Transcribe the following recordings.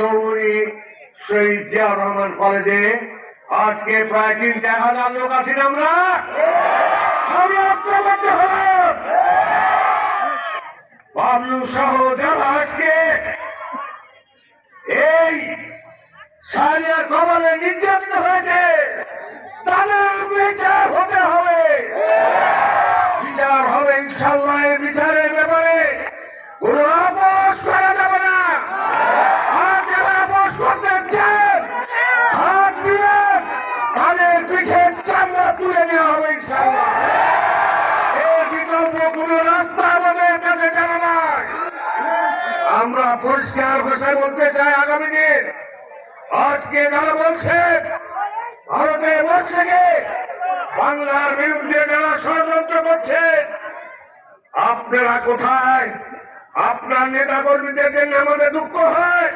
চৌমুহনী শহীদ জিয়াউর রহমান কলেজে আজকে প্রায় ৩-৪ হাজার লোক আছি আমরা। আমি ঐক্যবদ্ধ হলাম বাবলু সহ যারা আজকে এই সারিয়ার কবলে নির্যাতিত হয়েছে তাদের বিচার হতে হবে, বিচার হবে ইনশাল্লাহ। এই বিচারের ব্যাপারে কোন আপোষ করা যাবে না। আর যারা আপোষ করতে চান হাত দিয়ে তাদের পিঠের চামড়া তুলে নেওয়া হবে ইনশাল্লাহ। এই বিকল্প কোন রাস্তা আমাদের কাছে জানা নাই। আমরা পরিষ্কার ভাষায় বলতে চাই, আগামী দিন আজকে যারা বলছেন ভারতে বসে থেকে বাংলার বিরুদ্ধে যারা ষড়যন্ত্র করছে, আপনারা কোথায়? আপনার নেতা কর্মীদের জন্য আমাদের দুঃখ হয়।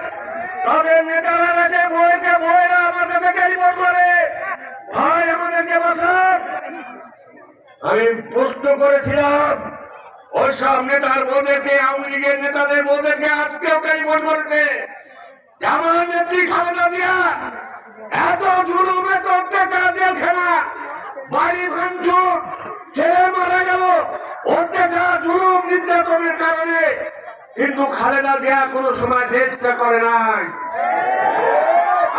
তাদের নেতারা যে বইরা আমার কাছে টেলিফোন করে, ভাই আমাদেরকে বাঁচান। আমি প্রশ্ন করেছিলাম ওইসব নেতার বউদেরকে, আওয়ামী লীগের নেতাদের বউদেরকে আজকেও টেলিফোন করেছে। আমার নেত্রী খালেদা জিয়া এত জুলুম, এত অত্যাচার, জেলখানা, বাড়ি ভাঙচুর, ছেলে মারা গেল অত্যাচার, জুলুম, নির্যাতনের কারণে, কিন্তু খালেদা জিয়া কোনো সময় দেশটা করে নাই।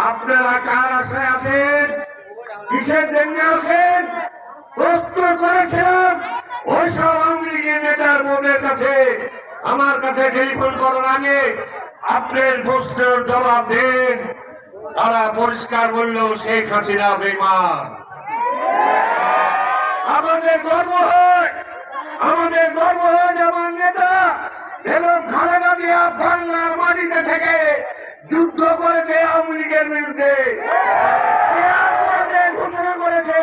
আপনারা কার আশায় আছেন? কিসের জন্য আছেন? প্রশ্ন করেছিলাম ওইসব আওয়ামী লীগের নেতার বোনের কাছে। আমার কাছে টেলিফোন করার আগে আপনার প্রশ্নের জবাব দেন। তারা পরিষ্কার বলল শেখ হাসিনা বেঈমান। আমাদের গর্ব হয়, আমাদের গর্ব হয় যে আমার নেতা বেগম খালেদা জিয়া বাংলার মাটিতে থেকে যুদ্ধ করেছে আওয়ামী লীগের বিরুদ্ধে, ঘোষণা করেছে।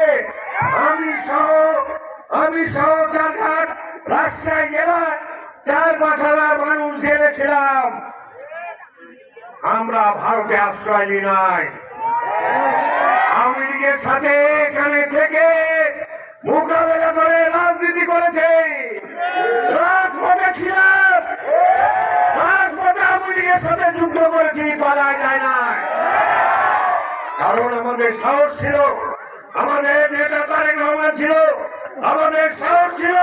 আমি সহ চারঘাট রাজশাহী জেলার ৪-৫ হাজার মানুষ জেলেছিলাম। আমরা ভারতে আশ্রয় নিই নাই। আওয়ামী লীগের সাথে এখানে থেকে মোকাবেলা করে রাজনীতি করেছে। রাজপথে ছিলাম, রাজপথে আওয়ামী লীগের সাথে যুদ্ধ করেছি, পালা যায় না। কারণ আমাদের সাহস ছিল, আমাদের নেতা তারেক রহমান ছিল, আমাদের সাহস ছিল।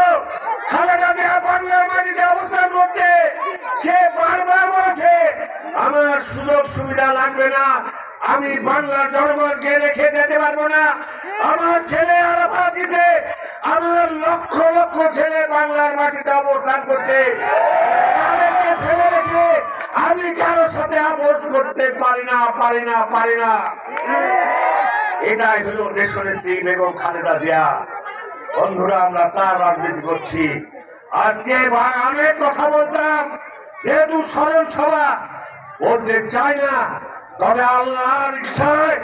খালেদা জিয়া বাংলার মাটিতে অবস্থান করছে, সে বারবার বলেছে আমার সুযোগ সুবিধা লাগবে না, আমি বাংলার জনগণকে রেখে যেতে পারবো না। আমার ছেলে আরাফাত দিতে, আমার লক্ষ লক্ষ ছেলে বাংলার মাটিতে অবস্থান করছে, তাদেরকে ফেলে রেখে আমি কারোর সাথে আপোষ করতে পারি না। এটাই হলো দেশনেত্রী বেগম খালেদা জিয়া। বন্ধুরা, আমরা তার রাজনীতি করছি। আজকে অনেক কথা বলতাম, যেহেতু স্মরণ সভা বলতে চাই না, তবে আল্লাহর ইচ্ছায়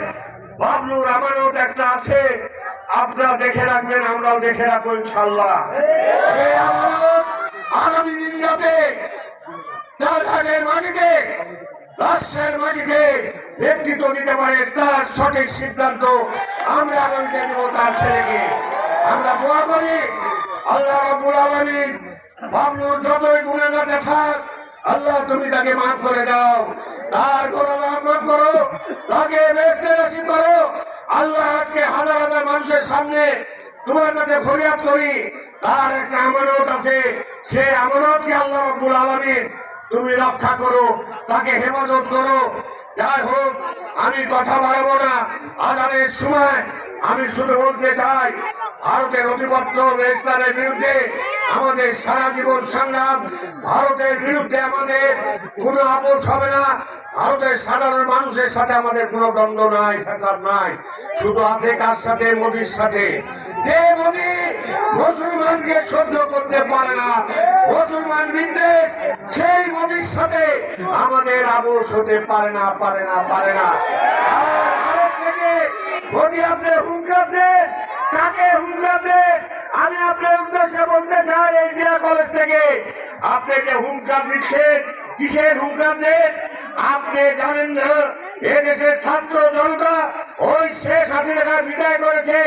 বাবলুর আমানত একটা আছে, আপনারা দেখে রাখবেন, আমরাও দেখে রাখবো ইনশাল্লাহ। এই আমানত আগামী দিন যাতে চারঘাটের মাটিতে, রাজশাহীর মাটিতে নেতৃত্ব দিতে পারে, তার সঠিক সিদ্ধান্ত আমরা আগামীতে দেব তার ছেলেকে। আমরা দোয়া করি আল্লাহ রাব্বুল আলামিন বাবলুর যতই গুনাহ থাক, আল্লাহ তুমি তাকে মাফ করে দাও, তার গুনাহ মাফ করো, তাকে বেহেশতে নসিব করো। আল্লাহ আজকে হাজার হাজার মানুষের সামনে তোমার কাছে ফরিয়াদ করি, তার একটা আমানত আছে, সে আমানতকে আল্লাহ রাব্বুল আলামিন তুমি রক্ষা করো, তাকে হেফাজত করো। যাই হোক, আমি কথা বাড়াবো না। আজানের সময় আমি শুধু বলতে চাই, ভারতের আধিপত্য ইসলামের বিরুদ্ধে আমাদের সারা জীবন সংগ্রাম। ভারতের বিরুদ্ধে আমাদের কোনো আপোষ হবে না। ভারতের সাধারণ মানুষের সাথে আমাদের কোনো দ্বন্দ্ব নাই, ফ্যাসাদ নাই। শুধু আছে কার সাথে? মোদির সাথে। যে মোদি মুসলমানকে সহ্য করতে পারে না, মুসলমান বিদ্বেষ, সেই মোদির সাথে আমাদের আপোষ হতে পারে না। আর ভারত থেকে মোদি আপনি হুঙ্কার দেন, তাকে হুঙ্কার দেন। আমি আপনার উদ্দেশ্যে বলতে চাই, এই জিয়া কলেজ থেকে আপনাকে হুঙ্কার দিচ্ছেন, কিসের হুঙ্কার দেন আপনি জানেন না? এদেশের ছাত্র জনতা ওই শেখ হাসিনাকে বিদায় করেছে।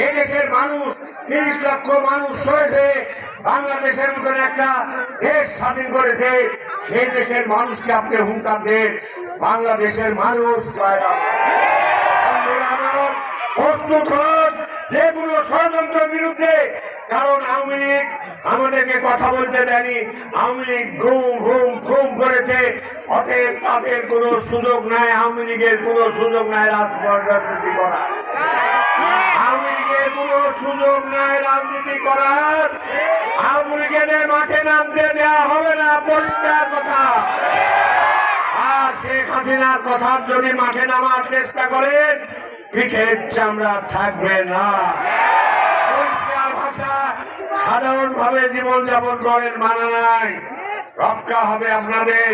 এদেশের মানুষ 30 লক্ষ মানুষ শহীদ হয়ে বাংলাদেশের মতন একটা দেশ স্বাধীন করেছে, সেই দেশের মানুষকে আপনি হুঙ্কার দেন। বাংলাদেশের মানুষ প্রস্তুত হন যে কোনো ষড়যন্ত্রের বিরুদ্ধে, কারণ আওয়ামী লীগ আমাদেরকে কথা বলতে দেয়নি। আওয়ামী লীগ ঘুম ঘুম খুম করেছে, অতএব তাদের কোনো সুযোগ নাই, আওয়ামী লীগের কোনো সুযোগ নাই রাজনীতি করার। আওয়ামী লীগের কোনো সুযোগ নাই রাজনীতি করার। আওয়ামী লীগের মাঠে নামতে দেওয়া হবে না, পরিষ্কার কথা। আর শেখ হাসিনার কথা যদি মাঠে নামার চেষ্টা করেন, পিঠের চামড়া থাকবে না। পরিষ্কার ভাষা, সাধারণ ভাবে জীবনযাপন করেন, মানা নাই, রক্ষা হবে আপনাদের।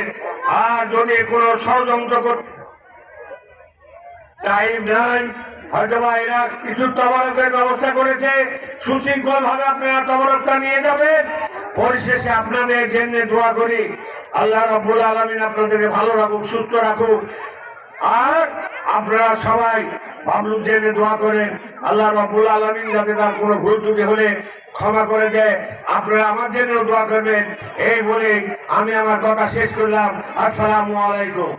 আর যদি কোনো ষড়যন্ত্র করতে টাইম নাই, হয়তো বা এরা কিছু তদারকের ব্যবস্থা করেছে, সুশৃঙ্খল ভাবে আপনারা তদারকটা নিয়ে যাবেন। পরিশেষে আপনাদের জন্য দোয়া করি, আল্লাহ রাব্বুল আলামিন আপনাদেরকে ভালো রাখুক, সুস্থ রাখুক। আর আপনারা সবাই বাবলুর জন্য দোয়া করেন, আল্লাহ রাব্বুল আলামিন যাতে তার কোনো ভুল ত্রুটি হলে ক্ষমা করে দেয়। আপনারা আমার জন্য দোয়া করবেন। এই বলে আমি আমার কথা শেষ করলাম। আসসালামু আলাইকুম।